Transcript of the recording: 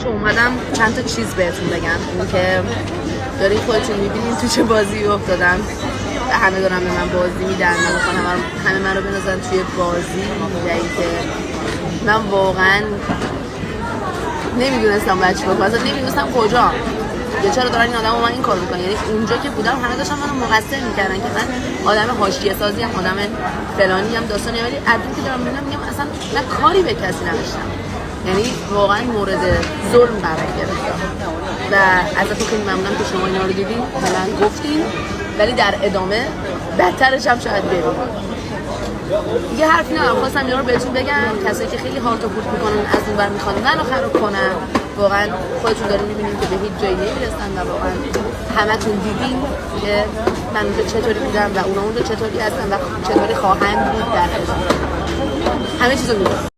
چون اومدم چند تا چیز بهتون بگم، اینکه دارین خودتون میبینین تو چه بازی افتادم. همه دارن به من بازی میدن، من میخوام همه من رو بنازن توی بازی. و اینکه من واقعا نمیدونستم باید چی بکنم، اصلا نمیدونستم کجا یا چرا دارن این آدم با من این کار میکنن. یعنی اونجا که بودم همه داشتن منو مقصر میکردن که من آدم حاشیه سازی ام، آدم فلانی ام، داستانی ام، ولی الان که دارم میبینم میگم اصلا من کاری به کسی نداشتم. یعنی واقعا مورد ظلم قرار گرفتم و ازتون خیلی ممنونم که شما اینا رو دیدین به من گفتین، ولی در ادامه بدترش هم شاید بریم. دیگه حرفی ندارم، خواستم اینا رو بهتون بگم. کسایی که خیلی هارت و پورت میکنن از اون بر میخوان منو خراب کنن، واقعا خودتون دارین میبینین که به هیچ جایی نمیرسن و واقعا همتون دیدین که من اونجا چطوری بودم و اونا اونجا چطوری هستن و چطوری خواهند بود در ادامه. همه چیزو میدونم.